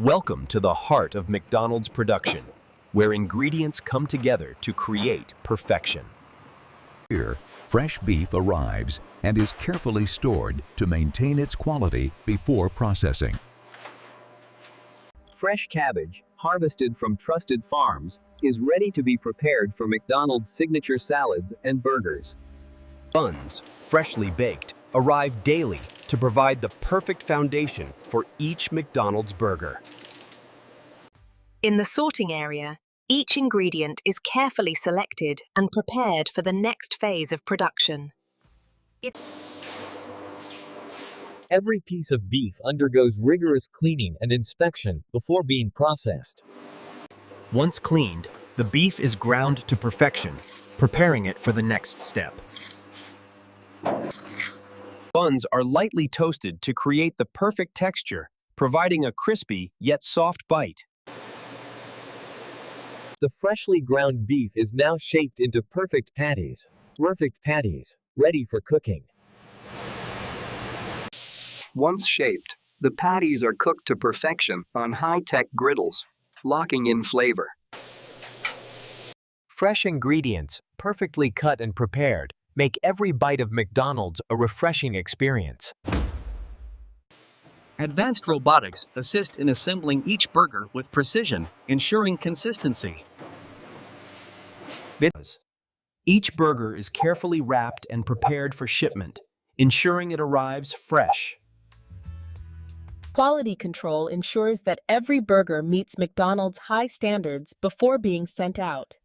Welcome to the heart of McDonald's production, where ingredients come together to create perfection. Here, fresh beef arrives and is carefully stored to maintain its quality before processing. Fresh cabbage, harvested from trusted farms, is ready to be prepared for McDonald's signature salads and burgers. Buns, freshly baked, arrive daily to provide the perfect foundation for each McDonald's burger. In the sorting area, each ingredient is carefully selected and prepared for the next phase of production. Every piece of beef undergoes rigorous cleaning and inspection before being processed. Once cleaned, the beef is ground to perfection, preparing it for the next step. Buns are lightly toasted to create the perfect texture, providing a crispy yet soft bite. The freshly ground beef is now shaped into perfect patties, ready for cooking. Once shaped, the patties are cooked to perfection on high-tech griddles, locking in flavor. Fresh ingredients, perfectly cut and prepared, make every bite of McDonald's a refreshing experience. Advanced robotics assist in assembling each burger with precision, ensuring consistency. Each burger is carefully wrapped and prepared for shipment, ensuring it arrives fresh. Quality control ensures that every burger meets McDonald's high standards before being sent out.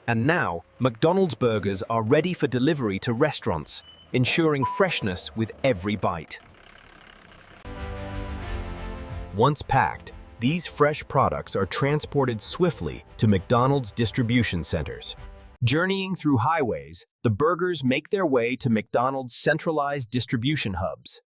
And now, McDonald's burgers are ready for delivery to restaurants, ensuring freshness with every bite. Once packed, these fresh products are transported swiftly to McDonald's distribution centers. Journeying through highways, the burgers make their way to McDonald's centralized distribution hubs.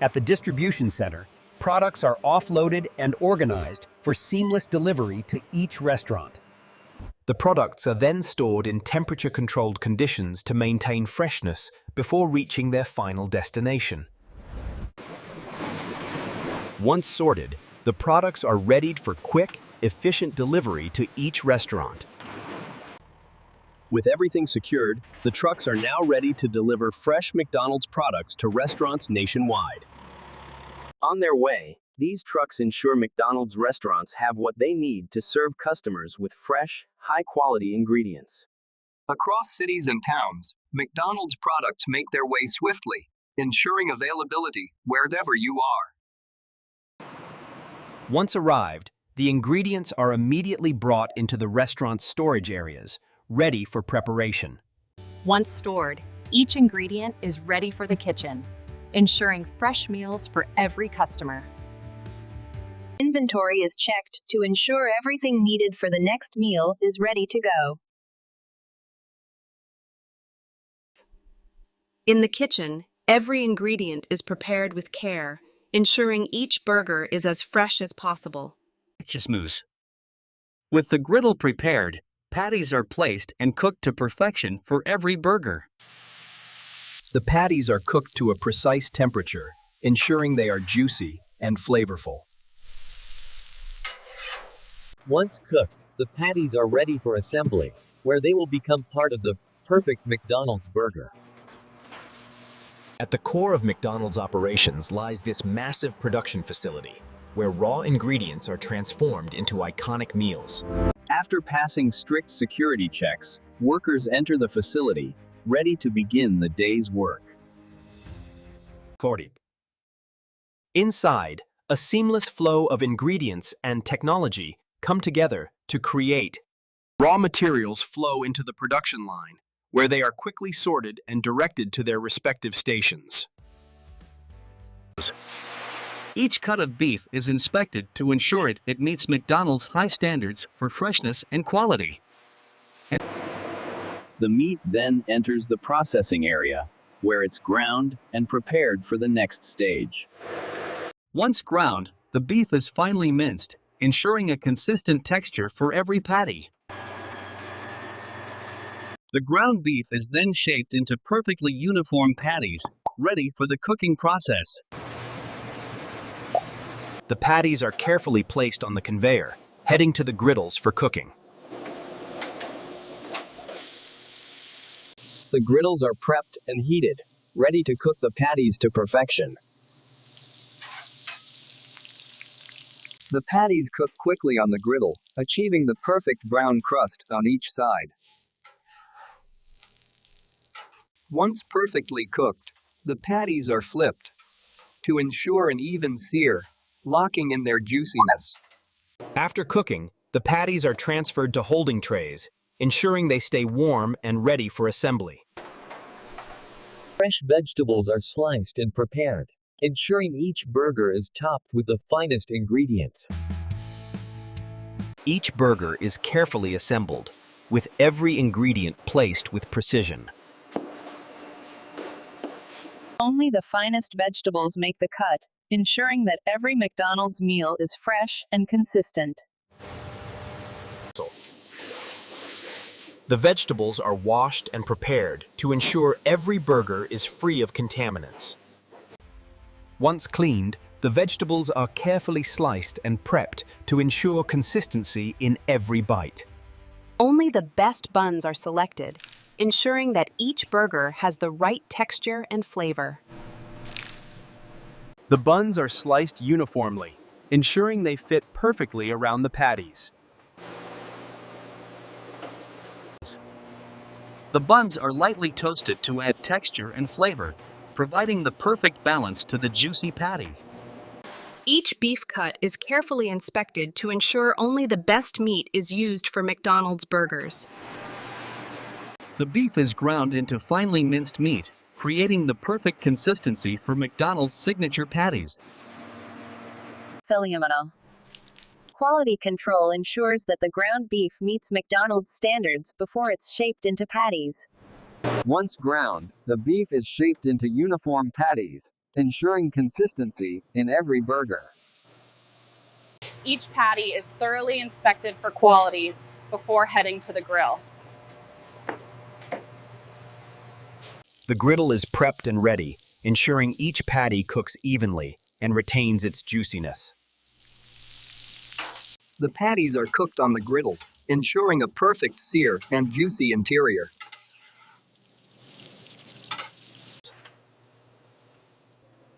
At the distribution center, products are offloaded and organized for seamless delivery to each restaurant. The products are then stored in temperature-controlled conditions to maintain freshness before reaching their final destination. Once sorted, the products are readied for quick, efficient delivery to each restaurant. With everything secured, the trucks are now ready to deliver fresh McDonald's products to restaurants nationwide. On their way, these trucks ensure McDonald's restaurants have what they need to serve customers with fresh, high-quality ingredients. Across cities and towns, McDonald's products make their way swiftly, ensuring availability wherever you are. Once arrived, the ingredients are immediately brought into the restaurant's storage areas, ready for preparation. Once stored, each ingredient is ready for the kitchen, ensuring fresh meals for every customer. Inventory is checked to ensure everything needed for the next meal is ready to go. In the kitchen, every ingredient is prepared with care, ensuring each burger is as fresh as possible. Mousse. With the griddle prepared, patties are placed and cooked to perfection for every burger. The patties are cooked to a precise temperature, ensuring they are juicy and flavorful. Once cooked, the patties are ready for assembly, where they will become part of the perfect McDonald's burger. At the core of McDonald's operations lies this massive production facility, where raw ingredients are transformed into iconic meals. After passing strict security checks, workers enter the facility, ready to begin the day's work. 40. Inside, a seamless flow of ingredients and technology come together to create. Raw materials flow into the production line, where they are quickly sorted and directed to their respective stations. Each cut of beef is inspected to ensure it meets McDonald's high standards for freshness and quality. The meat then enters the processing area, where it's ground and prepared for the next stage. Once ground, the beef is finely minced, ensuring a consistent texture for every patty. The ground beef is then shaped into perfectly uniform patties, ready for the cooking process. The patties are carefully placed on the conveyor, heading to the griddles for cooking. The griddles are prepped and heated, ready to cook the patties to perfection. The patties cook quickly on the griddle, achieving the perfect brown crust on each side. Once perfectly cooked, the patties are flipped to ensure an even sear, locking in their juiciness. After cooking, the patties are transferred to holding trays, ensuring they stay warm and ready for assembly. Fresh vegetables are sliced and prepared, ensuring each burger is topped with the finest ingredients. Each burger is carefully assembled, with every ingredient placed with precision. Only the finest vegetables make the cut, ensuring that every McDonald's meal is fresh and consistent. The vegetables are washed and prepared to ensure every burger is free of contaminants. Once cleaned, the vegetables are carefully sliced and prepped to ensure consistency in every bite. Only the best buns are selected, ensuring that each burger has the right texture and flavor. The buns are sliced uniformly, ensuring they fit perfectly around the patties. The buns are lightly toasted to add texture and flavor, providing the perfect balance to the juicy patty. Each beef cut is carefully inspected to ensure only the best meat is used for McDonald's burgers. The beef is ground into finely minced meat, creating the perfect consistency for McDonald's signature patties. Phenomenal. Quality control ensures that the ground beef meets McDonald's standards before it's shaped into patties. Once ground, the beef is shaped into uniform patties, ensuring consistency in every burger. Each patty is thoroughly inspected for quality before heading to the grill. The griddle is prepped and ready, ensuring each patty cooks evenly and retains its juiciness. The patties are cooked on the griddle, ensuring a perfect sear and juicy interior.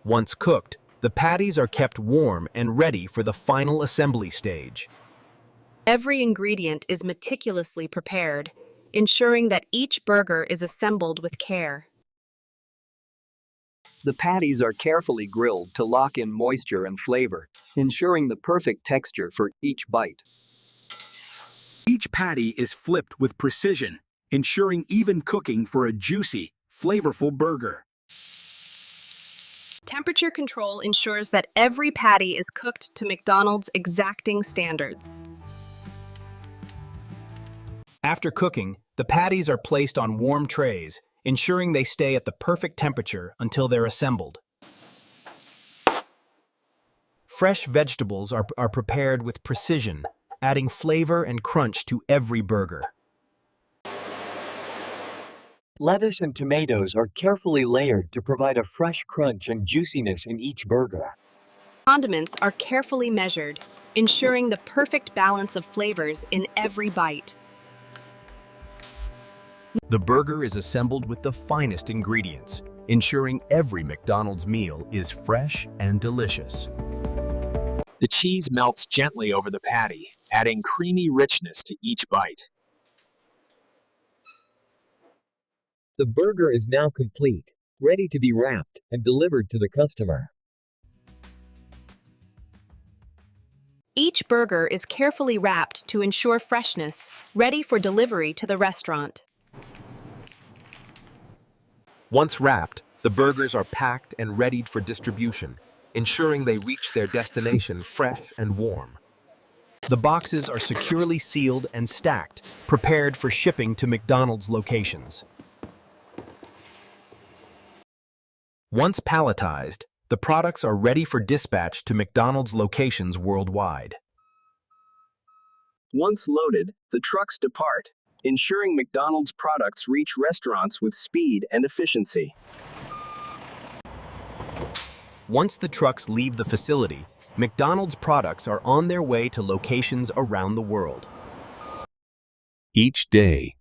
Once cooked, the patties are kept warm and ready for the final assembly stage. Every ingredient is meticulously prepared, ensuring that each burger is assembled with care. The patties are carefully grilled to lock in moisture and flavor, ensuring the perfect texture for each bite. Each patty is flipped with precision, ensuring even cooking for a juicy, flavorful burger. Temperature control ensures that every patty is cooked to McDonald's exacting standards. After cooking, the patties are placed on warm trays, ensuring they stay at the perfect temperature until they're assembled. Fresh vegetables are prepared with precision, adding flavor and crunch to every burger. Lettuce and tomatoes are carefully layered to provide a fresh crunch and juiciness in each burger. Condiments are carefully measured, ensuring the perfect balance of flavors in every bite. The burger is assembled with the finest ingredients, ensuring every McDonald's meal is fresh and delicious. The cheese melts gently over the patty, adding creamy richness to each bite. The burger is now complete, ready to be wrapped and delivered to the customer. Each burger is carefully wrapped to ensure freshness, ready for delivery to the restaurant. Once wrapped, the burgers are packed and readied for distribution, ensuring they reach their destination fresh and warm. The boxes are securely sealed and stacked, prepared for shipping to McDonald's locations. Once palletized, the products are ready for dispatch to McDonald's locations worldwide. Once loaded, the trucks depart, ensuring McDonald's products reach restaurants with speed and efficiency. Once the trucks leave the facility, McDonald's products are on their way to locations around the world. Each day.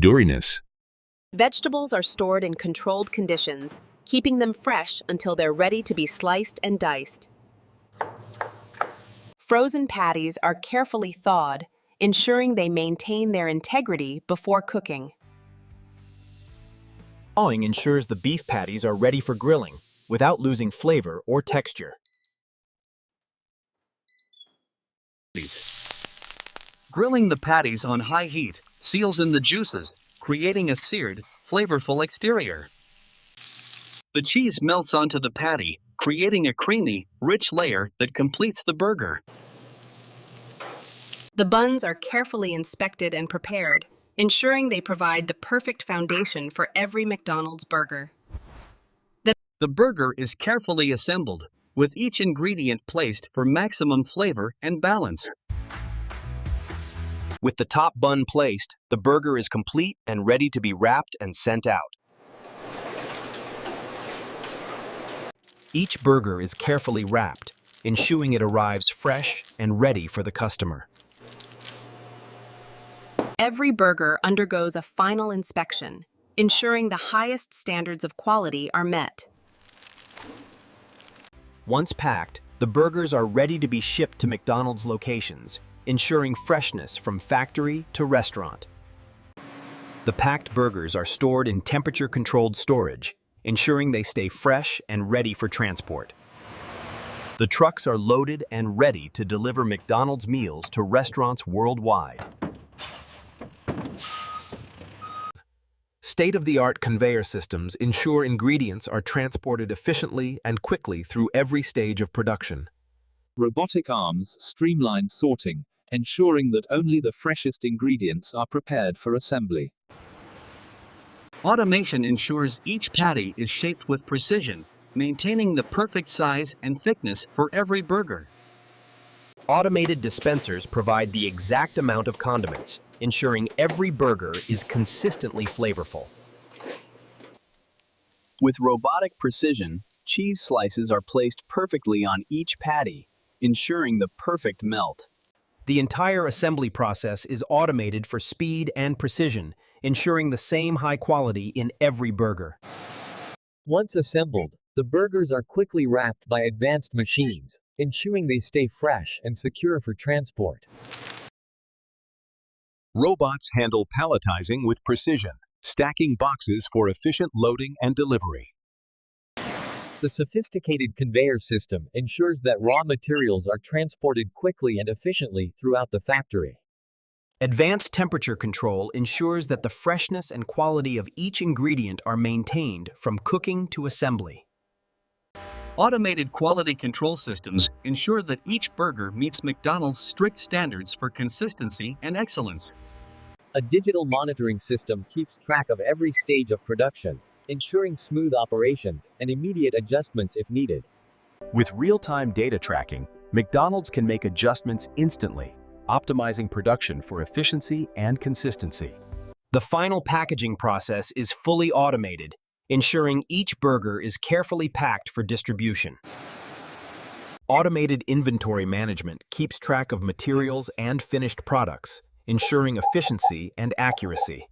Duriness. Vegetables are stored in controlled conditions, keeping them fresh until they're ready to be sliced and diced. Frozen patties are carefully thawed, ensuring they maintain their integrity before cooking. Thawing ensures the beef patties are ready for grilling without losing flavor or texture. Grilling the patties on high heat seals in the juices, creating a seared, flavorful exterior. The cheese melts onto the patty, creating a creamy, rich layer that completes the burger. The buns are carefully inspected and prepared, ensuring they provide the perfect foundation for every McDonald's burger. The burger is carefully assembled, with each ingredient placed for maximum flavor and balance. With the top bun placed, the burger is complete and ready to be wrapped and sent out. Each burger is carefully wrapped, ensuring it arrives fresh and ready for the customer. Every burger undergoes a final inspection, ensuring the highest standards of quality are met. Once packed, the burgers are ready to be shipped to McDonald's locations, ensuring freshness from factory to restaurant. The packed burgers are stored in temperature-controlled storage, ensuring they stay fresh and ready for transport. The trucks are loaded and ready to deliver McDonald's meals to restaurants worldwide. State-of-the-art conveyor systems ensure ingredients are transported efficiently and quickly through every stage of production. Robotic arms streamline sorting, ensuring that only the freshest ingredients are prepared for assembly. Automation ensures each patty is shaped with precision, maintaining the perfect size and thickness for every burger. Automated dispensers provide the exact amount of condiments, ensuring every burger is consistently flavorful. With robotic precision, cheese slices are placed perfectly on each patty, ensuring the perfect melt. The entire assembly process is automated for speed and precision, ensuring the same high quality in every burger. Once assembled, the burgers are quickly wrapped by advanced machines, ensuring they stay fresh and secure for transport. Robots handle palletizing with precision, stacking boxes for efficient loading and delivery. The sophisticated conveyor system ensures that raw materials are transported quickly and efficiently throughout the factory. Advanced temperature control ensures that the freshness and quality of each ingredient are maintained from cooking to assembly. Automated quality control systems ensure that each burger meets McDonald's strict standards for consistency and excellence. A digital monitoring system keeps track of every stage of production, ensuring smooth operations and immediate adjustments if needed. With real-time data tracking, McDonald's can make adjustments instantly, optimizing production for efficiency and consistency. The final packaging process is fully automated, ensuring each burger is carefully packed for distribution. Automated inventory management keeps track of materials and finished products, ensuring efficiency and accuracy.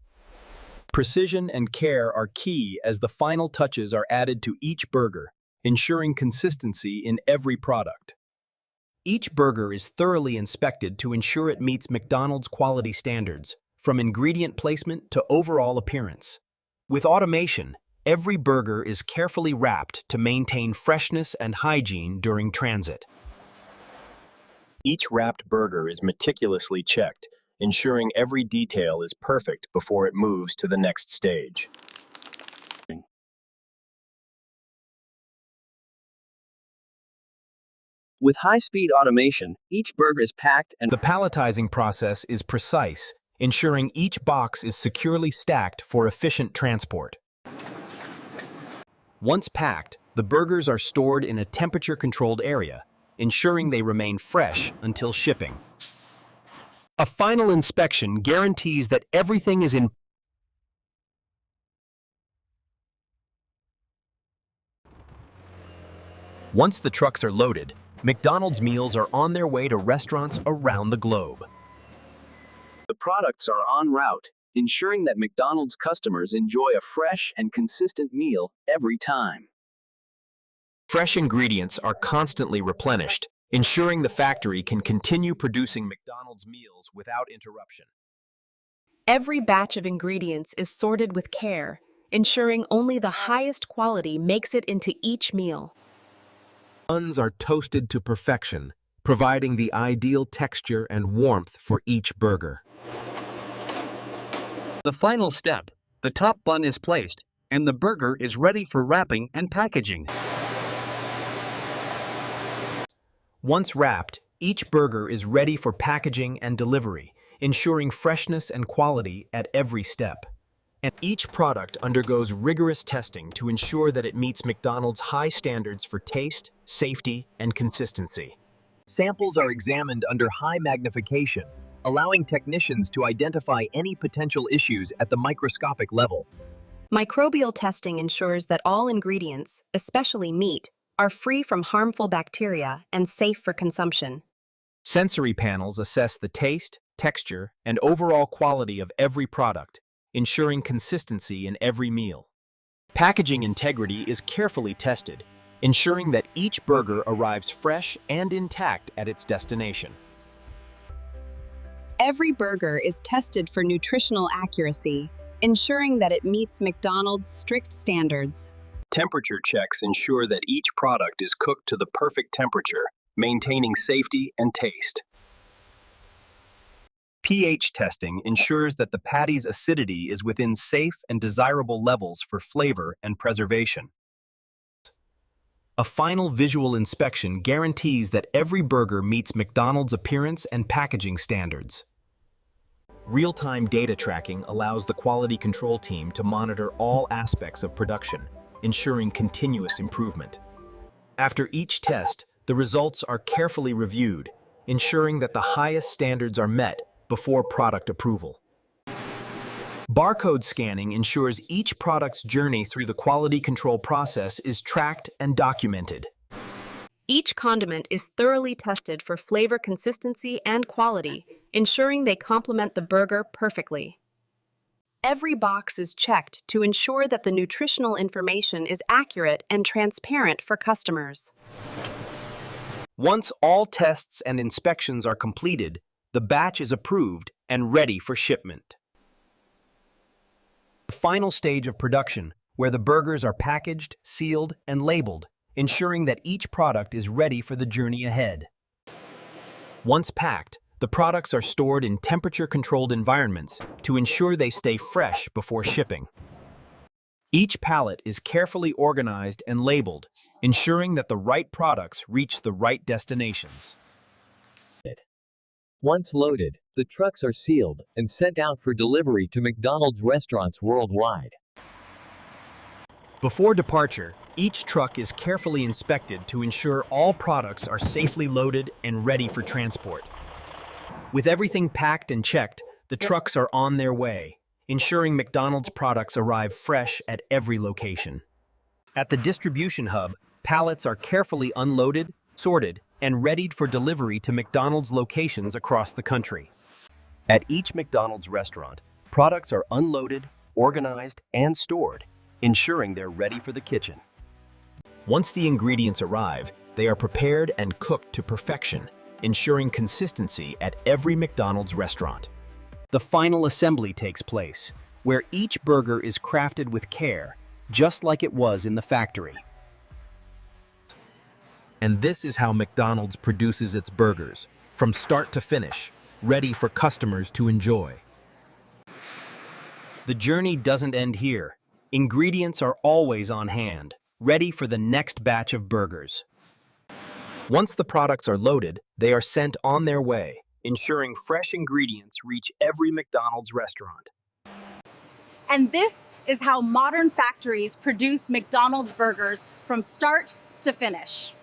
Precision and care are key as the final touches are added to each burger, ensuring consistency in every product. Each burger is thoroughly inspected to ensure it meets McDonald's quality standards, from ingredient placement to overall appearance. With automation, every burger is carefully wrapped to maintain freshness and hygiene during transit. Each wrapped burger is meticulously checked, ensuring every detail is perfect before it moves to the next stage. With high-speed automation, each burger is packed and the palletizing process is precise, ensuring each box is securely stacked for efficient transport. Once packed, the burgers are stored in a temperature-controlled area, ensuring they remain fresh until shipping. A final inspection guarantees that everything is in Once the trucks are loaded, McDonald's meals are on their way to restaurants around the globe. The products are en route, ensuring that McDonald's customers enjoy a fresh and consistent meal every time. Fresh ingredients are constantly replenished, ensuring the factory can continue producing McDonald's meals without interruption. Every batch of ingredients is sorted with care, ensuring only the highest quality makes it into each meal. Buns are toasted to perfection, providing the ideal texture and warmth for each burger. The final step, the top bun is placed, and the burger is ready for wrapping and packaging. Once wrapped, each burger is ready for packaging and delivery, ensuring freshness and quality at every step. And each product undergoes rigorous testing to ensure that it meets McDonald's high standards for taste, safety, and consistency. Samples are examined under high magnification, allowing technicians to identify any potential issues at the microscopic level. Microbial testing ensures that all ingredients, especially meat, are free from harmful bacteria and safe for consumption. Sensory panels assess the taste, texture, and overall quality of every product, ensuring consistency in every meal. Packaging integrity is carefully tested, ensuring that each burger arrives fresh and intact at its destination. Every burger is tested for nutritional accuracy, ensuring that it meets McDonald's strict standards. Temperature checks ensure that each product is cooked to the perfect temperature, maintaining safety and taste. pH testing ensures that the patty's acidity is within safe and desirable levels for flavor and preservation. A final visual inspection guarantees that every burger meets McDonald's appearance and packaging standards. Real-time data tracking allows the quality control team to monitor all aspects of production, ensuring continuous improvement. After each test, the results are carefully reviewed, ensuring that the highest standards are met before product approval. Barcode scanning ensures each product's journey through the quality control process is tracked and documented. Each condiment is thoroughly tested for flavor consistency and quality, ensuring they complement the burger perfectly. Every box is checked to ensure that the nutritional information is accurate and transparent for customers. Once all tests and inspections are completed, the batch is approved and ready for shipment. The final stage of production, where the burgers are packaged, sealed, and labeled, ensuring that each product is ready for the journey ahead. Once packed, the products are stored in temperature-controlled environments to ensure they stay fresh before shipping. Each pallet is carefully organized and labeled, ensuring that the right products reach the right destinations. Once loaded, the trucks are sealed and sent out for delivery to McDonald's restaurants worldwide. Before departure, each truck is carefully inspected to ensure all products are safely loaded and ready for transport. With everything packed and checked, the trucks are on their way, ensuring McDonald's products arrive fresh at every location. At the distribution hub, pallets are carefully unloaded, sorted, and readied for delivery to McDonald's locations across the country. At each McDonald's restaurant, products are unloaded, organized, and stored, ensuring they're ready for the kitchen. Once the ingredients arrive, they are prepared and cooked to perfection, ensuring consistency at every McDonald's restaurant. The final assembly takes place, where each burger is crafted with care, just like it was in the factory. And this is how McDonald's produces its burgers, from start to finish, ready for customers to enjoy. The journey doesn't end here. Ingredients are always on hand, ready for the next batch of burgers. Once the products are loaded, they are sent on their way, ensuring fresh ingredients reach every McDonald's restaurant. And this is how modern factories produce McDonald's burgers from start to finish.